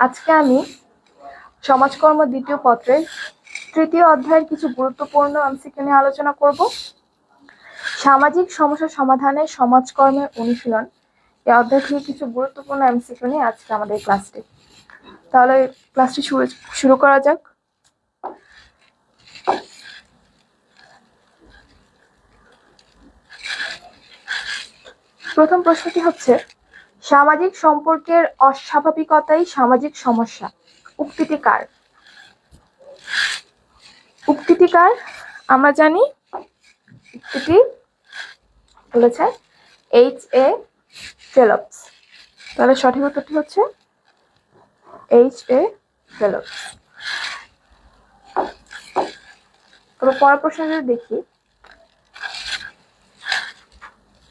আজকে আমি সমাজকর্ম দ্বিতীয় পত্রের তৃতীয় অধ্যায়ের কিছু গুরুত্বপূর্ণ এমসিকিউ নিয়ে আলোচনা করব। সামাজিক সমস্যা সমাধানে সমাজকর্মের অনুশীলন এই অধ্যায় থেকে কিছু গুরুত্বপূর্ণ এমসিকিউ নিয়ে আজকে আমাদের ক্লাসটি। তাহলে ক্লাসটি শুরু করা যাক। প্রথম প্রশ্নটি হচ্ছে, সামাজিক সম্পর্কের অস্বাভাবিকতাই সামাজিক সমস্যা। উক্তিটি কার? উক্তিটি কার? আমরা জানি উক্তিটি বলেছে H.A. ফেলপস। তাহলে সঠিক উত্তরটি হচ্ছে H.A. ফেলপস। তবে পরের প্রশ্ন যদি দেখি,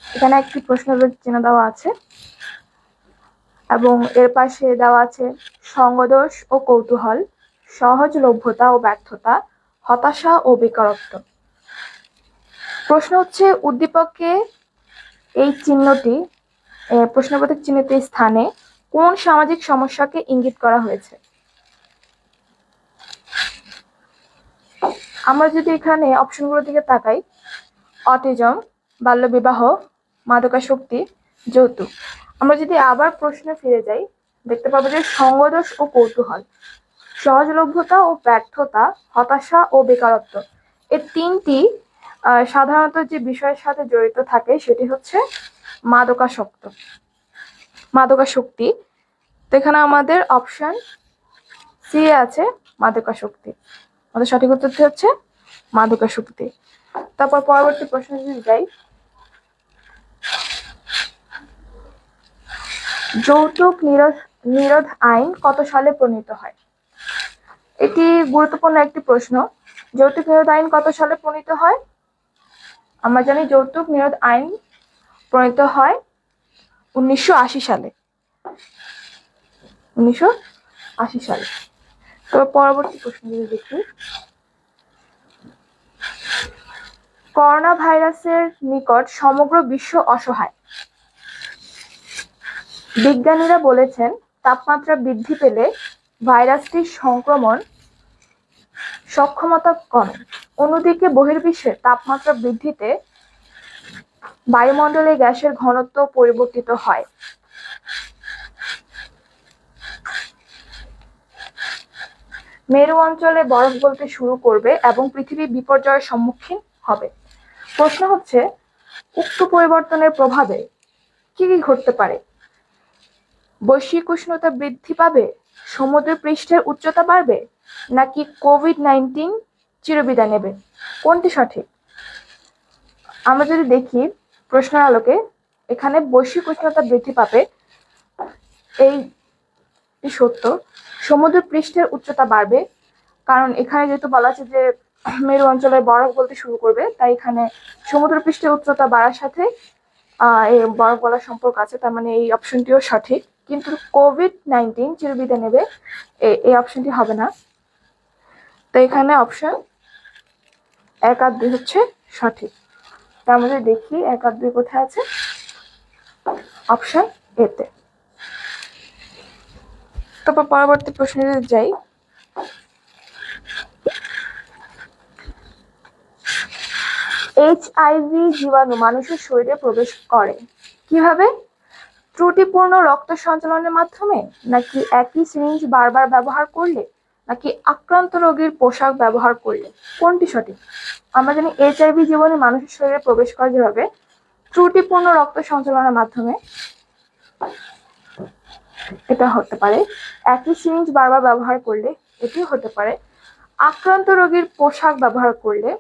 এখানে একটি প্রশ্নের চিহ্ন দেওয়া আছে এবং এর পাশে দেওয়া আছে সঙ্গদোষ ও কৌতূহল, সহজলভ্যতা ও ব্যর্থতা, হতাশা ও বেকারত্ব। প্রশ্ন হচ্ছে, উদ্দীপকে এই চিহ্নটি প্রশ্নবোধক চিহ্নটির স্থানে কোন সামাজিক সমস্যাকে ইঙ্গিত করা হয়েছে? আমরা যদি এখানে অপশনগুলোর দিকে তাকাই, অটিজম, বাল্যবিবাহ, মাদকাসক্তি, যৌতুক। আমরা যদি আবার প্রশ্নে ফিরে যাই, দেখতে পাবো যে সঙ্গদোষ ও কৌতূহল, সহজলভ্যতা ও ব্যর্থতা, হতাশা ও বেকারত্ব, এই তিনটি সাধারণত যে বিষয়ের সাথে জড়িত থাকে সেটি হচ্ছে মাদকাসক্তি। তো এখানে আমাদের অপশন সি আছে মাদকাসক্তি। আমাদের সঠিক উত্তরটি হচ্ছে মাদকাসক্তি। তারপর পরবর্তী প্রশ্ন যদি যাই, যৌতুক নিরোধ আইন কত সালে প্রণীত হয়? এটি গুরুত্বপূর্ণ একটি প্রশ্ন। যৌতুক নিরোধ আইন কত সালে প্রণীত হয়? আমরা জানি যৌতুক নিরোধ আইন প্রণীত হয় 1980 সালে। 1980 সালে। তবে পরবর্তী প্রশ্ন যদি দেখি, করোনা ভাইরাসের নিকট সমগ্র বিশ্ব অসহায়। বিজ্ঞানীরা বলেছেন, তাপমাত্রা বৃদ্ধি পেলে ভাইরাসটির সংক্রমণ সক্ষমতা কমে। অন্যদিকে বহির্বিশ্বে তাপমাত্রা বৃদ্ধিতে বায়ুমণ্ডলে গ্যাসের ঘনত্ব পরিবর্তিত হয়। মেরু অঞ্চলে বরফ গলতে শুরু করবে এবং পৃথিবী বিপর্যয়ের সম্মুখীন হবে। প্রশ্ন হচ্ছে, উক্ত পরিবর্তনের প্রভাবে কি কি ঘটতে পারে? বৈশ্বিক উষ্ণতা বৃদ্ধি পাবে, সমুদ্র পৃষ্ঠের উচ্চতা বাড়বে, নাকি কোভিড-19 চিরবিদায় নেবে? কোনটি সঠিক? আমরা যদি দেখি প্রশ্নের আলোকে, এখানে বৈশ্বিক উষ্ণতা বৃদ্ধি পাবে এই সত্য। সমুদ্র পৃষ্ঠের উচ্চতা বাড়বে, কারণ এখানে যেহেতু বলা আছে যে মেরু অঞ্চলে বরফ গলতে শুরু করবে, তাই এখানে সমুদ্র পৃষ্ঠের উচ্চতা বাড়ার সাথে এই বরফ গলার সম্পর্ক আছে। তার মানে এই অপশনটিও সঠিক। কিন্তু কোভিড-19 চিরবিদায় নেবে, এই অপশনটি হবে না। তো এখানে অপশন 1 আর 2 হচ্ছে সঠিক। তার মধ্যে দেখি 1 আর 2 কোথায় আছে? অপশন এতে। তারপর পরবর্তী প্রশ্নে যাই, HIV জীবাণু মানুষের শরীরে প্রবেশ করে কিভাবে? ত্রুটিপূর্ণ রক্ত সঞ্চালনের মাধ্যমে, নাকি একই সিরিঞ্জ বারবার ব্যবহার করলে, নাকি আক্রান্ত রোগীর পোশাক ব্যবহার করলে? কোনটি সঠিক? আমরা জানি HIV জীবাণু মানুষের শরীরে প্রবেশ করে যেভাবে, ত্রুটিপূর্ণ রক্ত সঞ্চালনের মাধ্যমে এটা হতে পারে, একই সিরিঞ্জ বারবার ব্যবহার করলে এটিও হতে পারে, আক্রান্ত রোগীর পোশাক ব্যবহার করলে।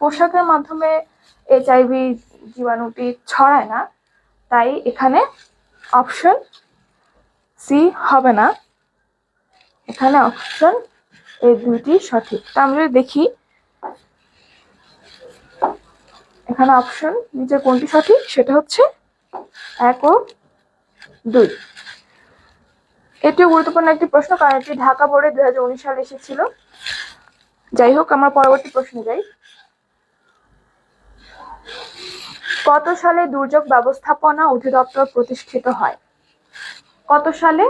পোশাকের মাধ্যমে HIV জীবাণুটি ছড়ায় না, তাই এখানে অপশন সি হবে না। এখানে অপশন এই দুইটি সঠিক। তা আমরা যদি দেখি এখানে অপশন নিচে কোনটি সঠিক, সেটা হচ্ছে 1 ও 2। এটিও গুরুত্বপূর্ণ একটি প্রশ্ন, কারণ এটি ঢাকা বোর্ডে 2019 সালে এসেছিল। যাই হোক, আমরা পরবর্তী প্রশ্নে যাই। কত সালে দুর্যোগ ব্যবস্থাপনা অধিদপ্তর প্রতিষ্ঠিত হয়? কত সালে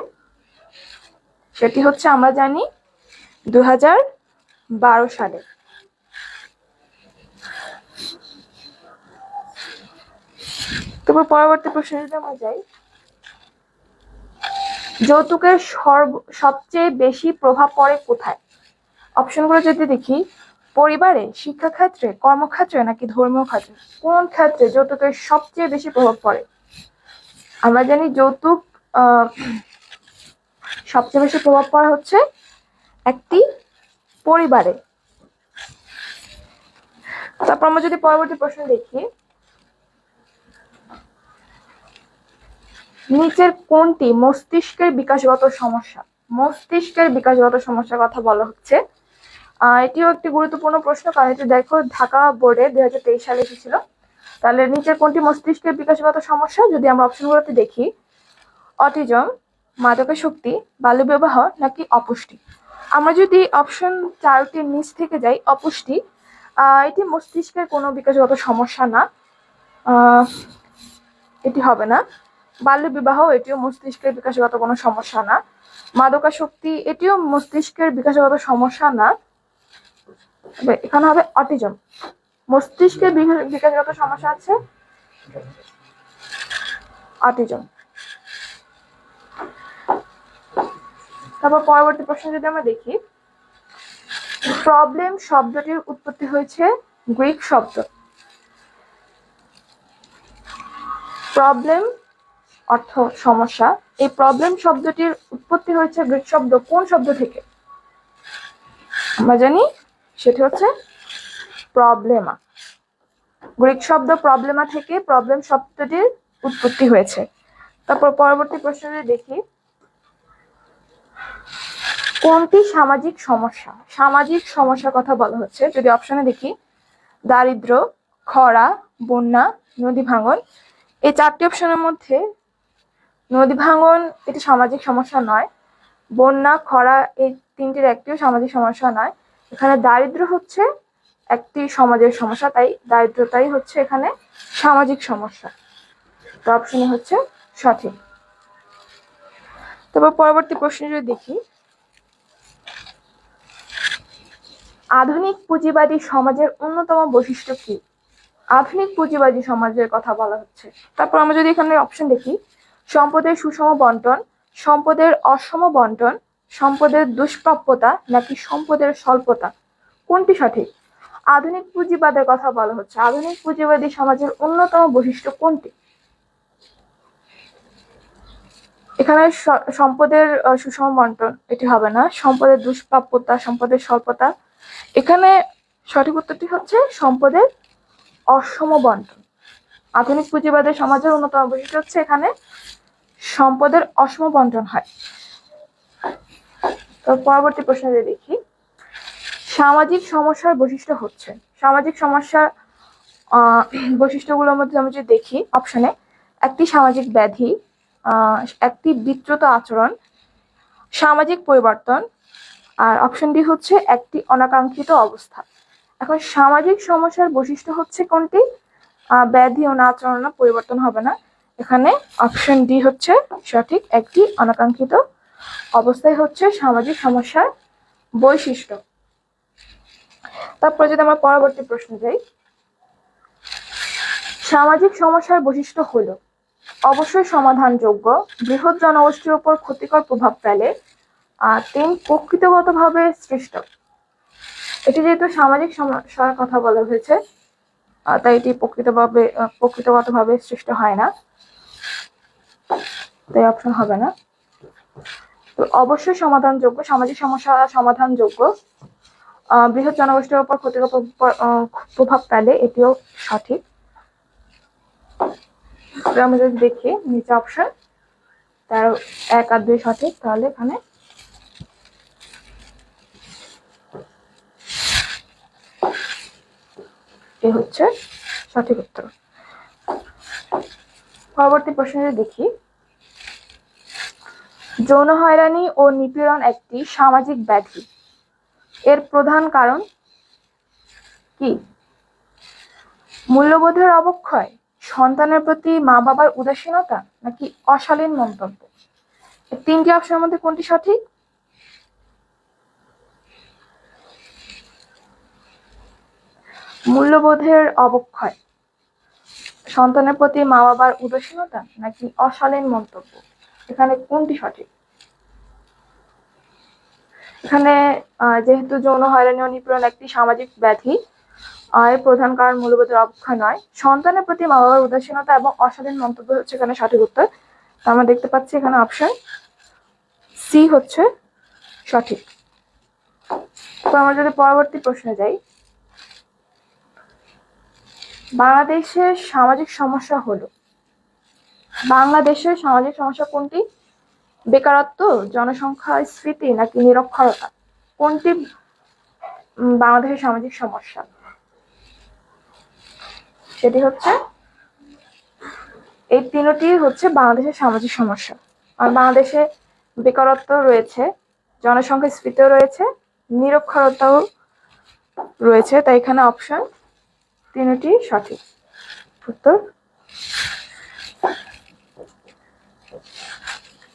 সেটি হচ্ছে আমরা জানি 2012 সালে। তবে পরবর্তী প্রশ্নে যদি আমরা যাই, যৌতুকের সবচেয়ে বেশি প্রভাব পড়ে কোথায়? অপশনগুলো যদি দেখি, পরিবারে, শিক্ষাক্ষেত্রে, কর্মক্ষেত্রে নাকি ধর্মীয় ক্ষেত্রে, কোন ক্ষেত্রে যৌতুকের সবচেয়ে বেশি প্রভাব পড়ে? আমরা জানি যৌতুক সবচেয়ে বেশি প্রভাব পড়ে হচ্ছে একটি পরিবারে। তারপর আমরা যদি পরবর্তী প্রশ্ন দেখি, নিচের কোনটি মস্তিষ্কের বিকাশগত সমস্যা? মস্তিষ্কের বিকাশগত সমস্যার কথা বলা হচ্ছে। এটিও একটি গুরুত্বপূর্ণ প্রশ্ন, কারণ এটি দেখো ঢাকা বোর্ডে 2023 সালে এসেছিল। তাহলে নিচের কোনটি মস্তিষ্কের বিকাশগত সমস্যা? যদি আমরা অপশনগুলোতে দেখি, অটিজম, মাদকাসক্তি, বাল্যবিবাহ নাকি অপুষ্টি। আমরা যদি অপশন 4টির নিচ থেকে যাই, অপুষ্টি, এটি মস্তিষ্কের কোনো বিকাশগত সমস্যা না, এটি হবে না। বাল্যবিবাহ, এটিও মস্তিষ্কের বিকাশগত কোনো সমস্যা না। মাদকাসক্তি, এটিও মস্তিষ্কের বিকাশগত সমস্যা না। এখানে হবে অটিজম। মস্তিষ্কের বিকাশগত সমস্যা আছে অটিজম। তারপর পরবর্তী প্রশ্ন যদি আমরা দেখি, প্রবলেম শব্দটির উৎপত্তি হয়েছে গ্রিক শব্দ। প্রবলেম অর্থ সমস্যা। এই প্রবলেম শব্দটির উৎপত্তি হয়েছে গ্রিক শব্দ কোন শব্দ থেকে? আমরা জানি সেটি হচ্ছে প্রবলেমা। গ্রিক শব্দ প্রবলেমা থেকে প্রবলেম শব্দটির উৎপত্তি হয়েছে। তারপর পরবর্তী প্রশ্নে দেখি, কোনটি সামাজিক সমস্যা? সামাজিক সমস্যার কথা বলা হচ্ছে। যদি অপশনে দেখি, দারিদ্র, খরা, বন্যা, নদী ভাঙন। এই 4টি অপশনের মধ্যে নদী ভাঙন এটি সামাজিক সমস্যা নয়, বন্যা, খরা এই 3টির একটিও সামাজিক সমস্যা নয়। এখানে দারিদ্র হচ্ছে একটি সমাজের সমস্যা, তাই দারিদ্রতাই হচ্ছে এখানে সামাজিক সমস্যা। তো অপশনই হচ্ছে সঠিক। তারপর পরবর্তী প্রশ্ন যদি দেখি, আধুনিক পুঁজিবাদী সমাজের অন্যতম বৈশিষ্ট্য কি? আধুনিক পুঁজিবাদী সমাজের কথা বলা হচ্ছে। তারপর আমরা যদি এখানে অপশন দেখি, সম্পদের সুষম বন্টন, সম্পদের অসম বন্টন, সম্পদের দুষ্প্রাপ্যতা নাকি সম্পদের স্বল্পতা, কোনটি সঠিক? আধুনিক পুঁজিবাদের কথা বলা হচ্ছে। আধুনিক পুঁজিবাদী সমাজের অন্যতম বৈশিষ্ট্য কোনটি? এখানে সম্পদের সুষম বন্টন এটি হবে না, সম্পদের দুষ্প্রাপ্যতা, সম্পদের স্বল্পতা। এখানে সঠিক উত্তরটি হচ্ছে সম্পদের অসম বন্টন। আধুনিক পুঁজিবাদের সমাজের অন্যতম বৈশিষ্ট্য হচ্ছে এখানে সম্পদের অসম বন্টন হয়। তো পরবর্তী প্রশ্নে দেখি, সামাজিক সমস্যার বৈশিষ্ট্য হচ্ছে। সামাজিক সমস্যার বৈশিষ্ট্যগুলোর মধ্যে আমরা যদি দেখি, অপশনে একটি সামাজিক ব্যাধি, একটি বিচ্যুত আচরণ, সামাজিক পরিবর্তন, আর অপশন ডি হচ্ছে একটি অনাকাঙ্ক্ষিত অবস্থা। এখন সামাজিক সমস্যার বৈশিষ্ট্য হচ্ছে কোনটি? ব্যাধি ও আচরণ, পরিবর্তন হবে না। এখানে অপশন ডি হচ্ছে সঠিক, একটি অনাকাঙ্ক্ষিত অবস্থায় হচ্ছে সামাজিক সমস্যার বৈশিষ্ট্য। তারপর যদি আমরা পরবর্তী প্রশ্ন যাই, সামাজিক সমস্যার বৈশিষ্ট্য হলো অবশ্যই সমাধানযোগ্য, বৃহৎ জনগোষ্ঠীর উপর ক্ষতিকর প্রভাব ফেলে, আর 3 প্রকৃতিগতভাবে সৃষ্ট। এটি যেহেতু সামাজিক সমস্যার কথা বলা হয়েছে, তাই এটি প্রকৃতিগতভাবে সৃষ্ট হয় না, তাই অপশন হবে না। তো অবশ্যই সমাধানযোগ্য, সামাজিক সমস্যা সমাধানযোগ্য, বৃহৎ জনগোষ্ঠীর উপর ক্ষতিকর প্রভাব ফেলে, এটিও সঠিক। আমরা যদি দেখি নিচে অপশন, তার 1 আর 2 সঠিক, তাহলে এখানে এ হচ্ছে সঠিক উত্তর। পরবর্তী প্রশ্নে দেখি, যৌন হয়রানি ও নিপীড়ন একটি সামাজিক ব্যাধি, এর প্রধান কারণ কি? মূল্যবোধের অবক্ষয়, সন্তানের প্রতি মা বাবার উদাসীনতা নাকি অশালীন মন্তব্য। এই 3টি অপশনের মধ্যে কোনটি সঠিক? মূল্যবোধের অবক্ষয় সন্তানের প্রতি মা বাবার উদাসীনতা নাকি অশালীন মন্তব্য, এখানে কোনটি সঠিক? এখানে যেহেতু যৌন হয়রানি ও নিপীড়ন একটি সামাজিক ব্যাধি, এর প্রধান কারণ মূল্যবোধের অবক্ষয় নয়, সন্তানের প্রতি মা বাবার উদাসীনতা এবং অশালীন মন্তব্য হচ্ছে এখানে সঠিক উত্তর। তো আমরা দেখতে পাচ্ছি এখানে অপশন সি হচ্ছে সঠিক। তো আমরা যদি পরবর্তী প্রশ্নে যাই, বাংলাদেশের সামাজিক সমস্যা হলো, বাংলাদেশের সামাজিক সমস্যা কোনটি? বেকারত্ব, জনসংখ্যা স্ফীতি নাকি নিরক্ষরতা, কোনটি বাংলাদেশের সামাজিক সমস্যা? সেটি হচ্ছে এই তিনটি হচ্ছে বাংলাদেশের সামাজিক সমস্যা। আর বাংলাদেশে বেকারত্ব রয়েছে, জনসংখ্যা স্ফীতিও রয়েছে, নিরক্ষরতাও রয়েছে, তাই এখানে অপশন তিনটি সঠিক। উত্তর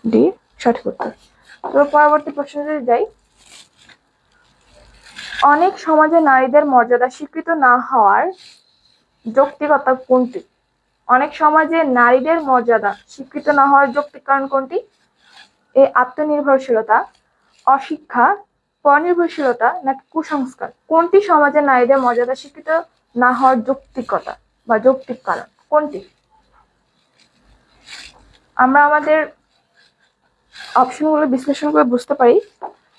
ডি সঠিক উত্তর। তো পরবর্তী প্রশ্নে যদি যাই, অনেক সমাজে নারীদের মর্যাদা স্বীকৃত না হওয়ার যৌক্তিকতা কোনটি? অনেক সমাজে নারীদের মর্যাদা স্বীকৃত না হওয়ার যৌক্তিক কারণ কোনটি? এ আত্মনির্ভরশীলতা, অশিক্ষা, পরনির্ভরশীলতা নাকি কুসংস্কার, কোনটি সমাজে নারীদের মর্যাদা স্বীকৃত না হওয়ার যৌক্তিকতা বা যৌক্তিক কারণ কোনটি? আমরা আমাদের অপশনগুলো বিশ্লেষণ করে বুঝতে পারি।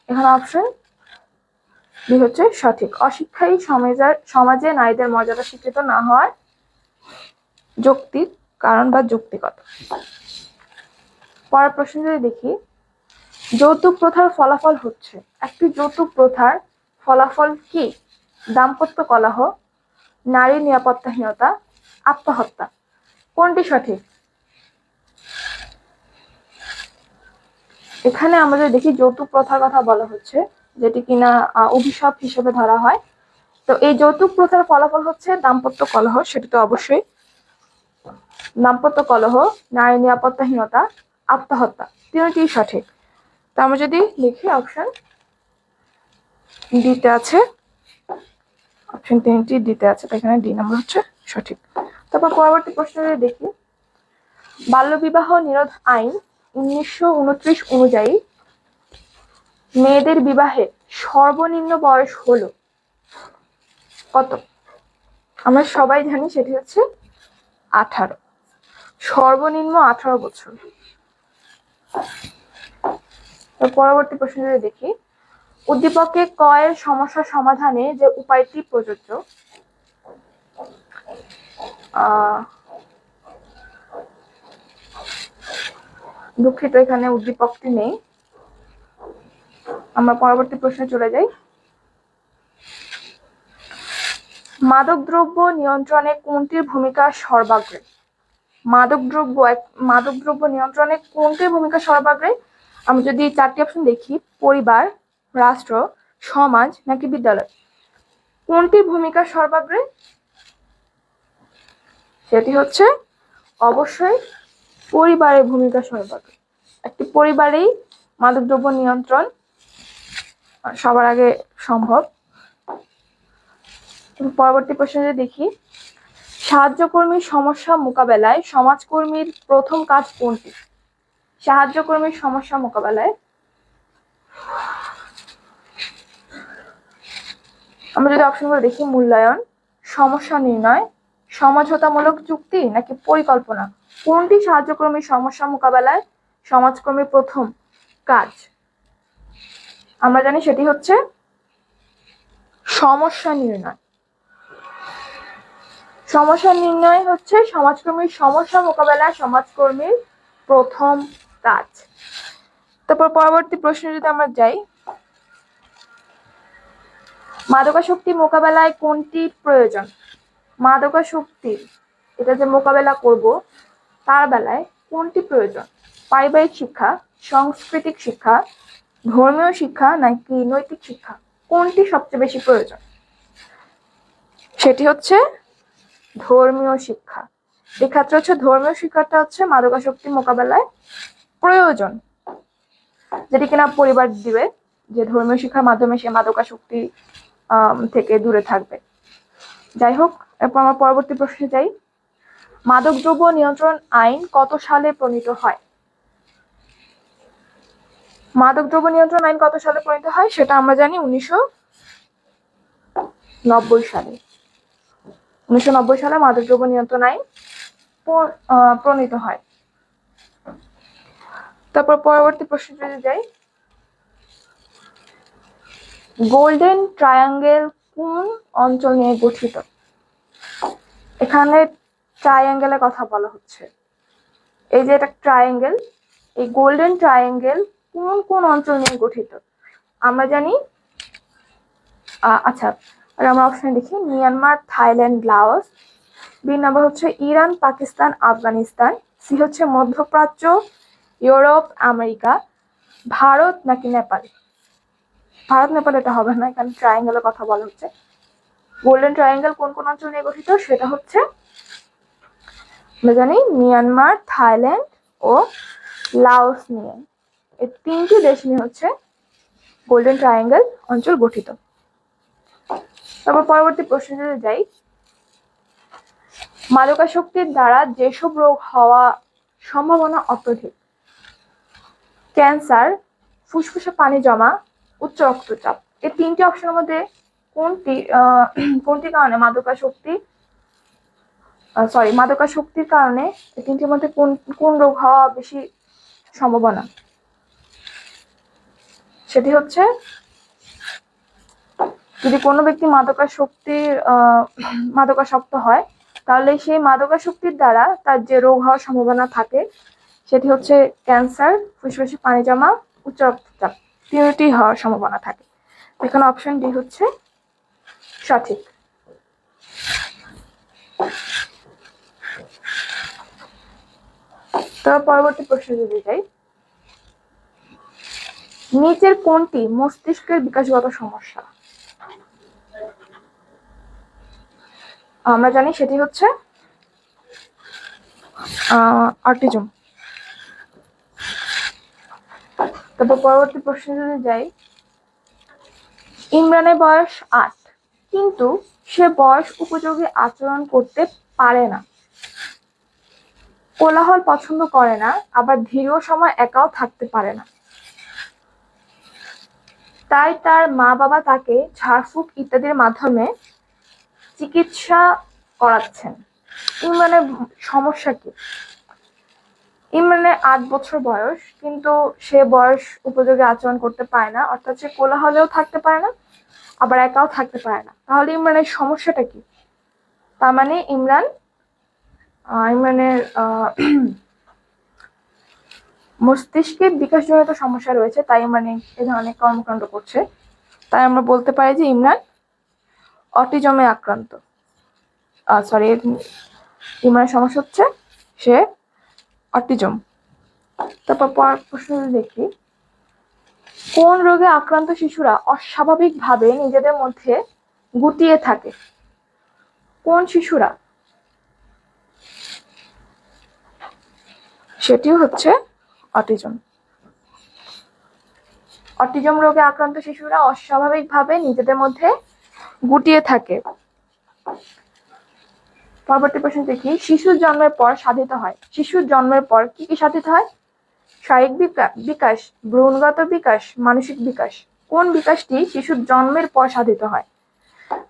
এখানে অপশন বি হচ্ছে সঠিক, অশিক্ষাই সমাজে নারীদের মর্যাদা স্বীকৃত না হওয়ার যৌক্তিক কারণ বা যৌক্তিকতা। পরের প্রশ্ন যদি দেখি, যৌতুক প্রথার ফলাফল হচ্ছে, একটি যৌতুক প্রথার ফলাফল কি? দাম্পত্য কলহ, নারী নিরাপত্তাহীনতা, আত্মহত্যা, কোনটি সঠিক? এখানে আমরা যদি দেখি যৌতুক প্রথার কথা বলা হচ্ছে, যেটি কিনা অভিশাপ হিসেবে ধরা হয়। তো এই যৌতুক প্রথার ফলাফল হচ্ছে দাম্পত্য কলহ, সেটা তো অবশ্যই দাম্পত্য কলহ, নারী নিরাপত্তাহীনতা, আত্মহত্যা, তিনটি সঠিক। তো আমরা যদি দেখি অপশন ডিতে আছে, অপশন তিনটি ডিতে আছে, তো এখানে ডি নাম্বার হচ্ছে সঠিক। তারপর পরবর্তী প্রশ্ন যদি দেখি, বাল্যবিবাহ নিরোধ আইন 1929 অনুযায়ী মেয়েদের বিবাহে সর্বনিম্ন বয়স হলো কত? আমরা সবাই জানি সেটি হচ্ছে 18, সর্বনিম্ন 18 বছর। পরবর্তী প্রশ্ন যদি দেখি, উদ্দীপকে ক এর সমস্যা সমাধানে যে উপায়টি প্রযোজ্য, দুঃখিত এখানে উদ্দীপকটি নেই, আমরা পরবর্তী প্রশ্নে চলে যাই। মাদকদ্রব্য নিয়ন্ত্রণে কোনটির ভূমিকা সর্বাগ্রে? মাদকদ্রব্য নিয়ন্ত্রণে কোনটির ভূমিকা সর্বাগ্রে? আমরা যদি চারটি অপশন দেখি, পরিবার, রাষ্ট্র, সমাজ নাকি বিদ্যালয়, কোনটির ভূমিকা সর্বাগ্রে? সেটি হচ্ছে অবশ্যই পরিবারের ভূমিকা সর্বাগ্রে। একটি পরিবারেই মাদকদ্রব্য নিয়ন্ত্রণ সবার আগে সম্ভব। পরবর্তী প্রশ্নে দেখি, সাহায্যকর্মীর সমস্যা মোকাবেলায় সমাজকর্মীর প্রথম কাজ কোনটি? সাহায্যকর্মীর সমস্যা মোকাবেলায় আমরা যদি অপশনগুলো দেখি, মূল্যায়ন, সমস্যা নির্ণয়, সমঝোতামূলক চুক্তি নাকি পরিকল্পনা, কোনটি সাহায্যকর্মীর সমস্যা মোকাবেলায় সমাজকর্মীর প্রথম কাজ? আমরা জানি সেটি হচ্ছে সমস্যা নির্ণয়। সমস্যা নির্ণয় হচ্ছে সমাজকর্মীর সমস্যা মোকাবেলায় সমাজকর্মীর প্রথম কাজ। তারপর পরবর্তী প্রশ্নে যদি আমরা যাই, মাদকাসক্তি মোকাবেলায় কোনটি প্রয়োজন? মাদকাসক্তি এটা যে মোকাবেলা করব তার বেলায় কোনটি প্রয়োজন? পারিবারিক শিক্ষা, সাংস্কৃতিক শিক্ষা, ধর্মীয় শিক্ষা নাকি নৈতিক শিক্ষা, কোনটি সবচেয়ে বেশি প্রয়োজন? সেটি হচ্ছে ধর্মীয় শিক্ষা। এক্ষেত্রে হচ্ছে ধর্মীয় শিক্ষাটা হচ্ছে মাদকাসক্তি মোকাবেলায় প্রয়োজন, যেটি কিনা পরিবার দিবে, যে ধর্মীয় শিক্ষার মাধ্যমে সে মাদকাসক্তি থেকে দূরে থাকবে। যাই হোক, এরপর আমরা পরবর্তী প্রশ্নে যাই। মাদকদ্রব্য নিয়ন্ত্রণ আইন কত সালে প্রণীত হয়? মাদকদ্রব্য নিয়ন্ত্রণ আইন কত সালে প্রণীত হয় সেটা আমরা জানি 1990 সালে। 1990 সালে মাদকদ্রব্য নিয়ন্ত্রণ আইন প্রণীত হয়। তারপর পরবর্তী প্রশ্নে যদি যাই, গোল্ডেন ট্রায়াঙ্গেল কোন অঞ্চল নিয়ে গঠিত? এখানে ট্রায়াঙ্গেলের কথা বলা হচ্ছে। এই যে এটা ট্রায়াঙ্গেল, এই গোল্ডেন ট্রায়াঙ্গেল কোন কোন অঞ্চল নিয়ে গঠিত? আমরা জানি, আচ্ছা, আর আমরা অপশন দেখি, Myanmar, Thailand, Laos. B number হচ্ছে ইরান, পাকিস্তান, আফগানিস্তান। সি হচ্ছে মধ্যপ্রাচ্য, ইউরোপ, আমেরিকা। ভারত নাকি নেপাল? ভারত নেপাল এটা হবে না, এখানে ট্রায়াঙ্গেলের কথা বলা হচ্ছে। গোল্ডেন ট্রায়াঙ্গেল কোন কোন অঞ্চল নিয়ে গঠিত সেটা হচ্ছে আমরা জানি মিয়ানমার, থাইল্যান্ড ও লাওস নিয়ে। এই তিনটি দেশ নিয়ে হচ্ছে গোল্ডেন ট্রায়াঙ্গেল অঞ্চল গঠিত। তারপর পরবর্তী প্রশ্নে যদি যাই, মাদকাসক্তির দ্বারা যেসব রোগ হওয়া সম্ভাবনা অত্যধিক? ক্যান্সার, ফুসফুসে পানি জমা, উচ্চ রক্তচাপ। এই তিনটি অপশনের মধ্যে কোনটি কারণে মাদকাসক্তির কারণে এই তিনটির মধ্যে কোন রোগ হওয়া বেশি সম্ভাবনা? সেটি হচ্ছে, যদি কোনো ব্যক্তি মাদকাসক্ত হয় তাহলে সেই মাদকাসক্তির দ্বারা তার যে রোগ হওয়ার সম্ভাবনা থাকে সেটি হচ্ছে ক্যান্সার, ফুসফুসে পানি জমা, উচ্চ রক্তচাপ। তিনটি হওয়ার সম্ভাবনা থাকে। এখানে অপশন ডি হচ্ছে সঠিক। তো পরবর্তী প্রশ্ন যদি যাই, নিচের কোনটি মস্তিষ্কের বিকাশগত সমস্যা? আমরা জানি সেটি হচ্ছে অটিজম। তারপর পরবর্তী প্রশ্ন যদি যাই, ইমরানের বয়স 8, কিন্তু সে বয়স উপযোগী আচরণ করতে পারে না, কোলাহল পছন্দ করে না, আবার দীর্ঘ সময় একাও থাকতে পারে না। তাই তার মা বাবা তাকে ঝাড়ফুঁক ইত্যাদির মাধ্যমে চিকিৎসা করাচ্ছেন। ইমরানের সমস্যা কি? ইমরানের 8 বছর বয়স, কিন্তু সে বয়স উপযোগী আচরণ করতে পারে না, অর্থাৎ সে কোলাহলেও থাকতে পারে না, আবার একাও থাকতে পারে না। তাহলে ইমরানের সমস্যাটা কি? তার মানে ইমরানের মস্তিষ্কে বিকাশজনিত সমস্যা রয়েছে, তাই ইমরান এই ধরনের কর্মকাণ্ড করছে। তাই আমরা বলতে পারি যে ইমরান অটিজমে আক্রান্ত। ইমরানের সমস্যা হচ্ছে সে অটিজম। তারপর প্রশ্ন দেখি, কোন রোগে আক্রান্ত শিশুরা অস্বাভাবিকভাবে নিজেদের মধ্যে গুটিয়ে থাকে? কোন শিশুরা? সেটি হচ্ছে অটিজম। অটিজম রোগে আক্রান্ত শিশুরা অস্বাভাবিকভাবে নিজেদের মধ্যে গুটিয়ে থাকে। পরবর্তী প্রশ্ন দেখি, শিশুর জন্মের পর সাধিত হয়। শিশুর জন্মের পর কি কি সাধিত হয়? শারীরিক বিকাশ, ভ্রূণগত বিকাশ, মানসিক বিকাশ। কোন বিকাশটি শিশুর জন্মের পর সাধিত হয়?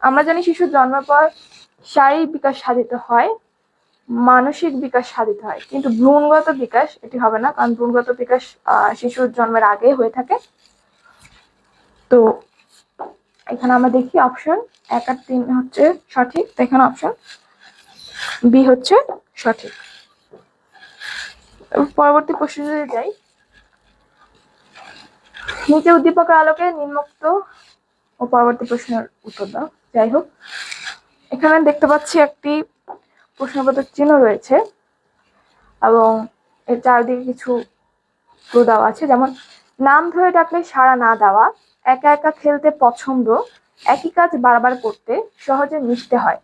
আমরা জানি শিশুর জন্মের পর শারীরিক বিকাশ সাধিত হয়, মানসিক বিকাশ সাধিত হয়, কিন্তু ভ্রূণগত বিকাশ এটি হবে না, কারণ ভ্রূণগত বিকাশ শিশুর জন্মের আগে হয়ে থাকে। তো এখানে আমরা দেখি অপশন 1 আর 3 হচ্ছে সঠিক, এখানে অপশন বি হচ্ছে সঠিক। পরবর্তী প্রশ্ন যদি যাই, নিচে উদ্দীপকের আলোকে নিম্নোক্ত ও পরবর্তী প্রশ্নের উত্তর দাও। যাই হোক, এখানে দেখতে পাচ্ছি একটি প্রশ্নবোধক চিহ্ন রয়েছে এবং এর চারদিকে কিছু ক্লু দেওয়া আছে, যেমন নাম ধরে ডাকলে সাড়া না দেওয়া, একা একা খেলতে পছন্দ, একই কাজ বারবার করতে, সহজে মিশতে হয়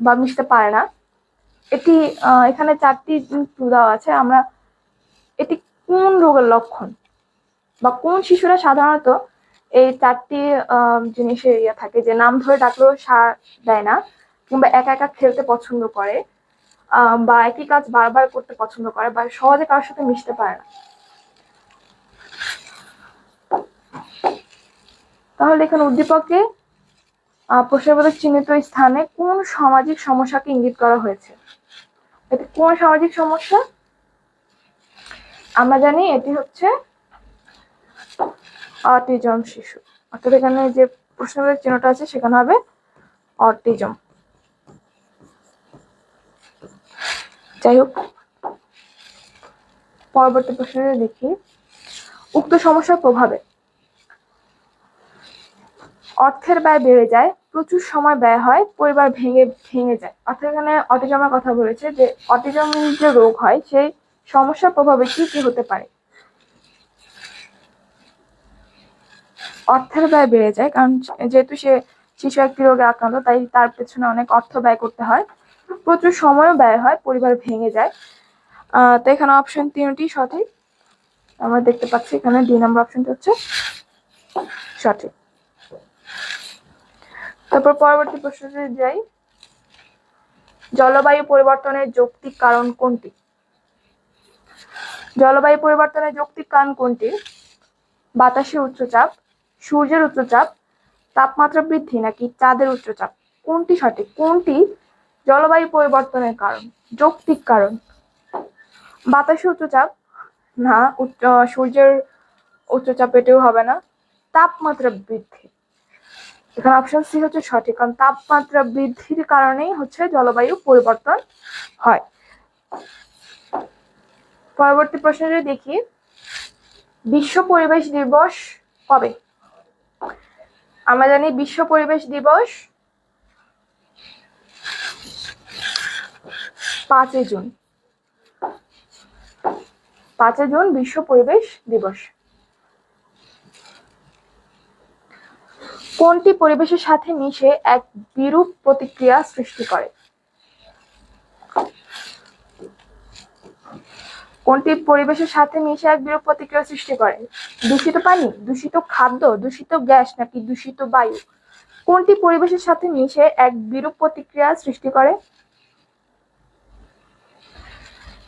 বা মিশতে পারে না। এটি এখানে 4টি ক্লু দেওয়া আছে। এটি কোন রোগের লক্ষণ বা কোন শিশুরা সাধারণত এই চারটি জিনিসের ইয়ে থাকে, যে নাম ধরে ডাকলেও সাড়া দেয় না, কিংবা একা একা খেলতে পছন্দ করে, বা একই কাজ বারবার করতে পছন্দ করে, বা সহজে কারোর সাথে মিশতে পারে না। তাহলে এখানে উদ্দীপকে প্রশ্নবোধক চিহ্নিত স্থানে কোন সামাজিক সমস্যাকে ইঙ্গিত করা হয়েছে? এটি কোন সামাজিক সমস্যা? আমরা জানি এটি হচ্ছে অটিজম শিশু, অর্থাৎ এখানে যে প্রশ্নবোধক চিহ্নটা আছে সেখানে হবে অটিজম। যাই হোক, পরবর্তী প্রশ্নে দেখি, উক্ত সমস্যার প্রভাবে অর্থের ব্যয় বেড়ে যায়, প্রচুর সময় ব্যয় হয়, পরিবার ভেঙে যায়। অর্থাৎ এখানে অটিজমের কথা বলেছে, যে অটিজম যে রোগ হয় সেই সমস্যার প্রভাবে কি কি হতে পারে। অর্থের ব্যয় বেড়ে যায়, কারণ যেহেতু সে শিশু একটি রোগে আক্রান্ত, তাই তার পেছনে অনেক অর্থ ব্যয় করতে হয়, প্রচুর সময়ও ব্যয় হয়, পরিবার ভেঙে যায়। তো এখানে অপশন 3টি সঠিক। আমরা দেখতে পাচ্ছি এখানে 2 নম্বর অপশনটি হচ্ছে সঠিক। তারপর পরবর্তী প্রশ্নে যাই, জলবায়ু পরিবর্তনের যৌক্তিক কারণ কোনটি? জলবায়ু পরিবর্তনের যৌক্তিক কারণ কোনটি? বাতাসের উচ্চচাপ, সূর্যের উচ্চচাপ, তাপমাত্রা বৃদ্ধি, নাকি চাঁদের উচ্চচাপ? কোনটি সঠিক? কোনটি জলবায়ু পরিবর্তনের কারণ, যৌক্তিক কারণ? বাতাসের উচ্চচাপ না, সূর্যের উচ্চচাপ এটিও হবে না, তাপমাত্রা বৃদ্ধি। এখানে অপশন সি হচ্ছে সঠিক, কারণ তাপমাত্রা বৃদ্ধির কারণেই হচ্ছে জলবায়ু পরিবর্তন হয়। পরবর্তী প্রশ্নে দেখি, বিশ্ব পরিবেশ দিবস কবে? আমরা জানি বিশ্ব পরিবেশ দিবস 5 জুন। 5 জুন বিশ্ব পরিবেশ দিবস। কোনটি পরিবেশের সাথে মিশে এক বিরূপ প্রতিক্রিয়া সৃষ্টি করে? কোনটি পরিবেশের সাথে মিশে এক বিরূপ প্রতিক্রিয়া সৃষ্টি করে? দূষিত পানি, দূষিত খাদ্য, দূষিত গ্যাস, নাকি দূষিত বায়ু? কোনটি পরিবেশের সাথে মিশে এক বিরূপ প্রতিক্রিয়া সৃষ্টি করে?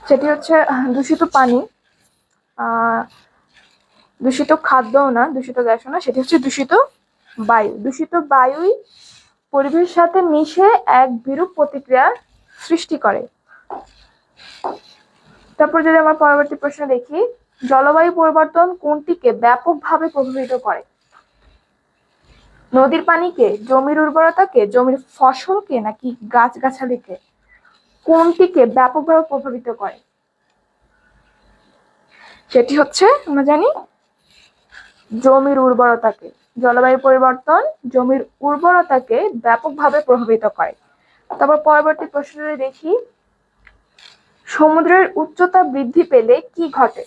সেটি হচ্ছে দূষিত পানি, দূষিত খাদ্যও না, দূষিত গ্যাসও না, সেটি হচ্ছে দূষিত বায়ু। দূষিত বায়ুই পরিবেশের সাথে মিশে এক বিরূপ প্রতিক্রিয়ার সৃষ্টি করে। তারপর যদি আমরা পরবর্তী প্রশ্ন দেখি, জলবায়ু পরিবর্তন কোনটিকে ব্যাপকভাবে প্রভাবিত করে? নদীর পানিকে, জমির উর্বরতাকে, জমির ফসলকে, নাকি গাছগাছালিকে? কোনটিকে ব্যাপকভাবে প্রভাবিত করে? সেটি হচ্ছে আমরা জানি জমির উর্বরতাকে। জলবায়ু পরিবর্তন জমির উর্বরতাকে ব্যাপকভাবে প্রভাবিত করে। তারপর পরবর্তী প্রশ্নে দেখি, সমুদ্রের উচ্চতা বৃদ্ধি পেলে কি ঘটে?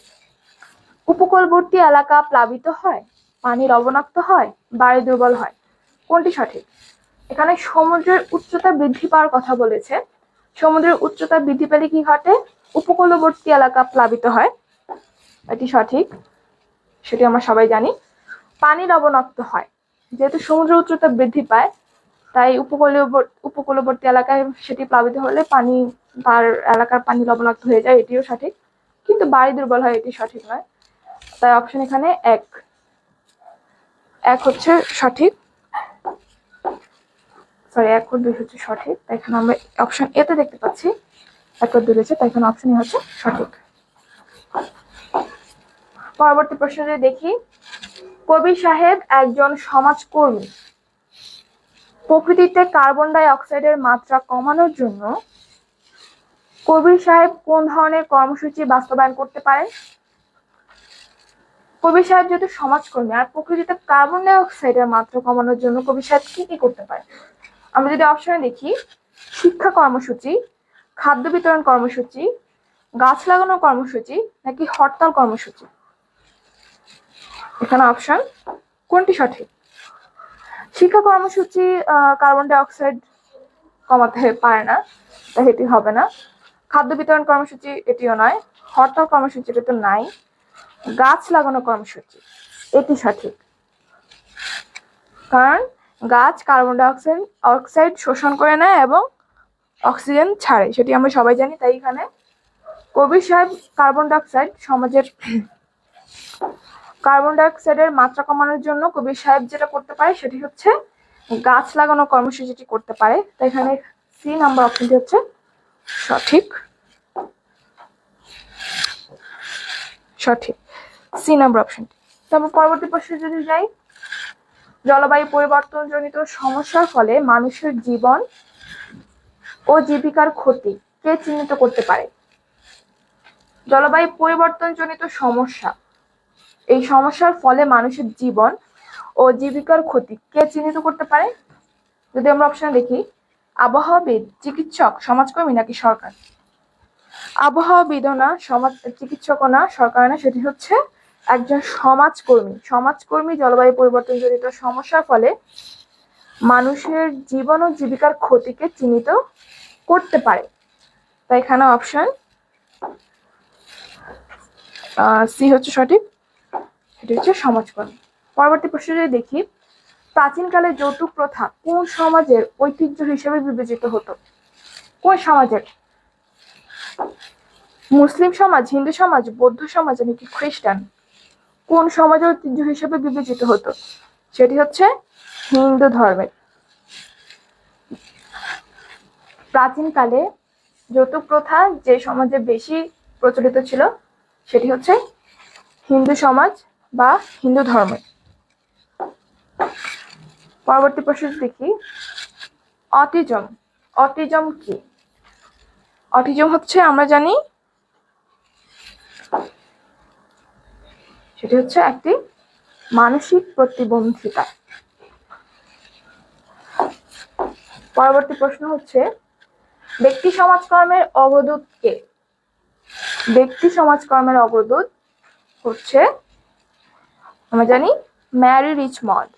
উপকূলবর্তী এলাকা প্লাবিত হয়, পানি লবণাক্ত হয়, বায়ু দুর্বল হয়। কোনটি সঠিক? এখানে সমুদ্রের উচ্চতা বৃদ্ধি পাওয়ার কথা বলেছে। সমুদ্রের উচ্চতা বৃদ্ধি পেলে কি ঘটে? উপকূলবর্তী এলাকা প্লাবিত হয়, এটি সঠিক, সেটি আমরা সবাই জানি। পানি লবণাক্ত হয়, যেহেতু সমুদ্রের উচ্চতা বৃদ্ধি পায়, তাই উপকূলবর্তী এলাকায় সেটি প্লাবিত হলে পানি, তার এলাকার পানি লবণাক্ত হয়ে যায়, এটিও সঠিক। কিন্তু বায়ু দুর্বল হয়, এটি সঠিক নয়। তাই অপশন এখানে এক হচ্ছে সঠিক, সরি 1 ও 2 হচ্ছে সঠিক। তাই এখানে আমরা অপশন এতে দেখতে পাচ্ছি 1 ও 2 রয়েছে, তাই এখানে অপশন এ হচ্ছে সঠিক। পরবর্তী প্রশ্নে দেখি, কবি সাহেব একজন সমাজকর্মী। প্রকৃতিতে কার্বন ডাই অক্সাইডের মাত্রা কমানোর জন্য কবি সাহেব কোন ধরনের কর্মসূচি বাস্তবায়ন করতে পারেন? কবি সাহেব যেহেতু সমাজকর্মী, আর প্রকৃতিতে কার্বন ডাই অক্সাইডের মাত্রা কমানোর জন্য কবি সাহেব কি কি করতে পারে? আমরা যদি অপশনে দেখি, শিক্ষা কর্মসূচি, খাদ্য বিতরণ কর্মসূচি, গাছ লাগানো কর্মসূচি, নাকি হরতাল কর্মসূচি? এখানে অপশন কোনটি সঠিক? শিক্ষা কর্মসূচি কার্বন ডাই অক্সাইড কমাতে পারে না, তাই এটি হবে না। খাদ্য বিতরণ কর্মসূচি এটিও নয়, হরতাল কর্মসূচি এটা তো নাই, গাছ লাগানো কর্মসূচি এটি সঠিক। কারণ গাছ কার্বন ডাই অক্সাইড শোষণ করে নেয় এবং অক্সিজেন ছাড়ে, সেটি আমরা সবাই জানি। তাই এখানে কবির সাহেব কার্বন ডাই অক্সাইডের মাত্রা কমানোর জন্য কবির সাহেব যেটা করতে পারে সেটি হচ্ছে গাছ লাগানোর কর্মসূচিটি করতে পারে। তাই এখানে সি নাম্বার অপশনটি হচ্ছে সঠিক সি নাম্বার অপশনটি। তারপর পরবর্তী প্রশ্নে যদি যাই, জলবায়ু পরিবর্তনজনিত সমস্যার ফলে মানুষের জীবন ও জীবিকার ক্ষতি কে চিহ্নিত করতে পারে? জলবায়ু পরিবর্তনজনিত সমস্যা, এই সমস্যার ফলে মানুষের জীবন ও জীবিকার ক্ষতি কে চিহ্নিত করতে পারে? যদি আমরা অপশন দেখি, আবহাওয়াবিদ, চিকিৎসক, সমাজকর্মী নাকি সরকার? আবহাওয়াবিদও না, চিকিৎসকও না, সরকার না, সেটি হচ্ছে একজন সমাজকর্মী জলবায়ু পরিবর্তনজনিত সমস্যার ফলে মানুষের জীবন ও জীবিকার ক্ষতিকে চিহ্নিত করতে পারে। তাই এখানে অপশন সি হচ্ছে সঠিক, সেটি হচ্ছে সমাজকর্মী। পরবর্তী প্রশ্ন যদি দেখি, প্রাচীনকালে যৌতুক প্রথা কোন সমাজের ঐতিহ্য হিসেবে বিবেচিত হতো? কোন সমাজের? মুসলিম সমাজ, হিন্দু সমাজ, বৌদ্ধ সমাজ নাকি খ্রিস্টান? কোন সমাজের ঐতিহ্য হিসেবে বিবেচিত হতো? সেটি হচ্ছে হিন্দু ধর্মের। প্রাচীনকালে যৌতুক প্রথা যে সমাজে বেশি প্রচলিত ছিল সেটি হচ্ছে হিন্দু সমাজ বা হিন্দু ধর্মের। পরবর্তী প্রশ্ন দেখি, অটিজম কি? অটিজম হচ্ছে, আমরা জানি সেটি হচ্ছে একটি মানসিক প্রতিবন্ধিতা। পরবর্তী প্রশ্ন হচ্ছে, ব্যক্তি সমাজকর্মের অগ্রদূত কে? ব্যক্তি সমাজকর্মের অগ্রদূত হচ্ছে, আমরা জানি, ম্যারি রিচমন্ড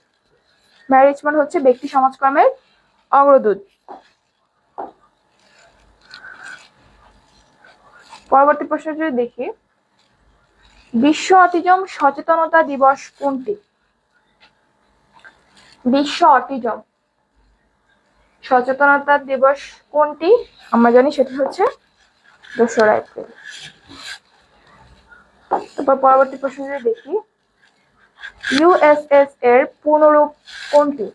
হচ্ছে ব্যক্তি সমাজকর্মের অগ্রদূত। পরবর্তী প্রশ্ন যদি দেখি, বিশ্ব অটিজম সচেতনতা দিবস কোনটি? বিশ্ব অটিজম সচেতনতা দিবস কোনটি? আমরা জানি সেটি হচ্ছে 2রা এপ্রিল। তারপর পরবর্তী প্রশ্ন যদি দেখি, ইউএসএস এর পূর্ণরূপ কোনটি?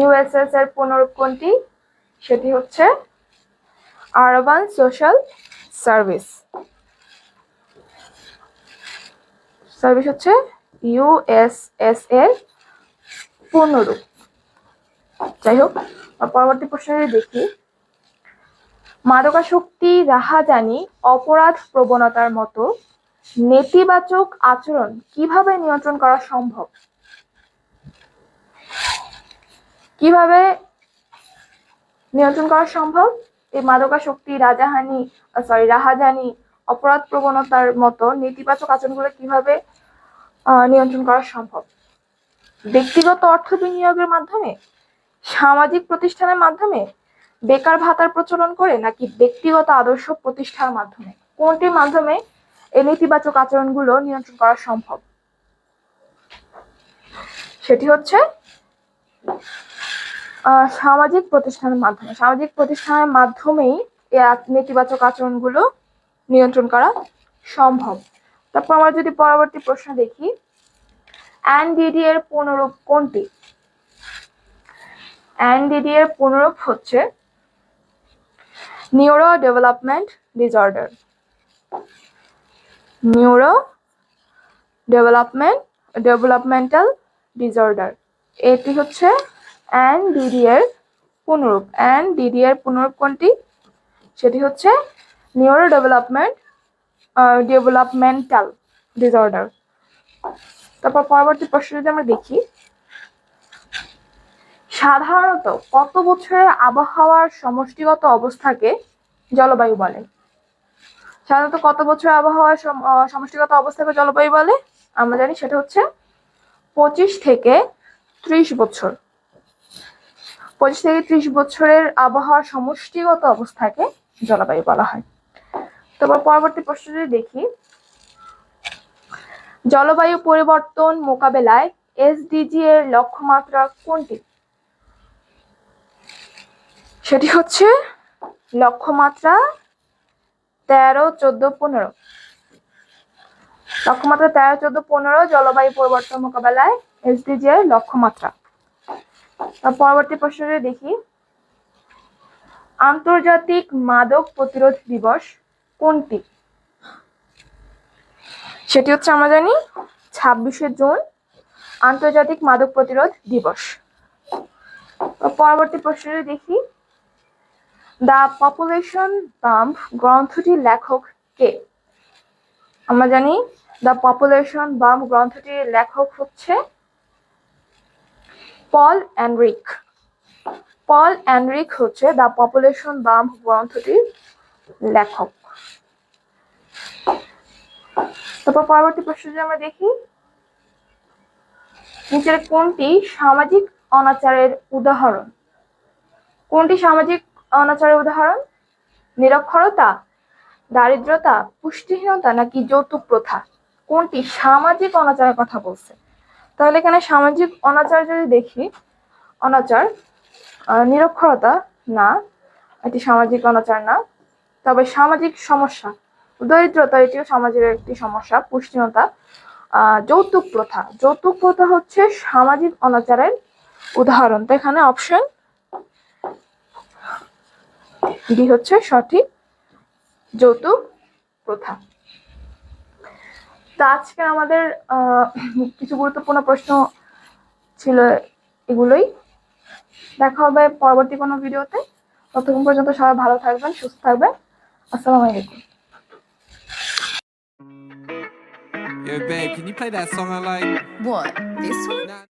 ইউএসএস এর পূর্ণরূপ কোনটি? সেটি হচ্ছে আরবান সোশ্যাল সার্ভিস হচ্ছে ইউএসএস এর পূর্ণরূপ। যাই হোক, পরবর্তী প্রশ্ন দেখি, মাদকাসক্তি, রাহাজানি, অপরাধ প্রবণতার মতো নেতিবাচক আচরণ কিভাবে নিয়ন্ত্রণ করা সম্ভব? কিভাবে নিয়ন্ত্রণ করা সম্ভব? এই মাদকাসক্তি, রাহাজানি, অপরাধ প্রবণতার মতো নেতিবাচক আচরণগুলো কিভাবে নিয়ন্ত্রণ করা সম্ভব? ব্যক্তিগত অর্থ বিনিয়োগের মাধ্যমে, সামাজিক প্রতিষ্ঠানের মাধ্যমে, বেকার ভাতার প্রচলন করে, নাকি ব্যক্তিগত আদর্শ প্রতিষ্ঠার মাধ্যমে? কোনটির মাধ্যমে এই নেতিবাচক আচরণগুলো নিয়ন্ত্রণ করা সম্ভব? সেটি হচ্ছে সামাজিক প্রতিষ্ঠানের মাধ্যমেই এই নেতিবাচক আচরণগুলো নিয়ন্ত্রণ করা সম্ভব। তারপর আমরা যদি পরবর্তী প্রশ্ন দেখি, এনডিডি এর পূর্ণরূপ কোনটি? এনডিডি এর পূর্ণরূপ হচ্ছে নিউরো ডেভেলপমেন্টাল ডিসঅর্ডার। এটি হচ্ছে এনডিডি এর পূর্ণরূপ। এনডিডি এর পূর্ণরূপ কোনটি? সেটি হচ্ছে নিউরো ডেভেলপমেন্টাল ডিসঅর্ডার। তারপর পরবর্তী প্রশ্ন যদি আমরা দেখি, সাধারণত কত বছরের আবহাওয়ার সমষ্টিগত অবস্থাকে জলবায়ু বলে? সাধারণত কত বছরের আবহাওয়ার সমষ্টিগত অবস্থাকে জলবায়ু বলে? আমরা জানি সেটা হচ্ছে 25 থেকে 30 বছর। 25 থেকে 30 বছরের আবহাওয়ার সমষ্টিগত অবস্থাকে জলবায়ু বলা হয়। তারপর পরবর্তী প্রশ্ন যদি দেখি, জলবায়ু পরিবর্তন মোকাবেলায় এসডিজি এর লক্ষ্যমাত্রা কোনটি? সেটি হচ্ছে লক্ষ্যমাত্রা 13, 14, 15। লক্ষ্যমাত্রা 13, 14, 15 জলবায়ু পরিবর্তন মোকাবেলায় এসডিজি এর লক্ষ্যমাত্রা। পরবর্তী প্রশ্নটি দেখি, আন্তর্জাতিক মাদক প্রতিরোধ দিবস কোনটি? সেটি হচ্ছে আমরা জানি 26শে জুন আন্তর্জাতিক মাদক প্রতিরোধ দিবস। পরবর্তী প্রশ্নটি দেখি, দ্য পপুলেশন বাম্প গ্রন্থটির লেখক কে? আমরা জানি দ্য পপুলেশন বাম্প গ্রন্থটির লেখক হচ্ছে পল এনরিক। পল এনরিক হচ্ছে দ্য পপুলেশন বাম্প গ্রন্থটির লেখক। তারপর পরবর্তী প্রশ্নটি আমরা দেখি, নিচের কোনটি সামাজিক অনাচারের উদাহরণ? কোনটি সামাজিক অনাচারের উদাহরণ? নিরক্ষরতা, দারিদ্রতা, পুষ্টিহীনতা নাকি যৌতুক প্রথা? কোনটি সামাজিক অনাচারের কথা বলছে? তাহলে এখানে সামাজিক অনাচার যদি দেখি, অনাচার নিরক্ষরতা না, এটি সামাজিক অনাচার না। তবে সামাজিক সমস্যা, দরিদ্রতা এটিও সমাজের একটি সমস্যা। পুষ্টিহীনতা, যৌতুক প্রথা, যৌতুক প্রথা হচ্ছে সামাজিক অনাচারের উদাহরণ। তো এখানে অপশন ডি হচ্ছে সঠিক, যৌতুক প্রথা। তো আজকে আমাদের কিছু গুরুত্বপূর্ণ প্রশ্ন ছিল এগুলোই। দেখা হবে পরবর্তী কোনো ভিডিওতে। ততক্ষণ পর্যন্ত সবাই ভালো থাকবেন, সুস্থ থাকবেন। আসসালামু আলাইকুম। Yo, babe, can you play that song I like? What? This one? Nah.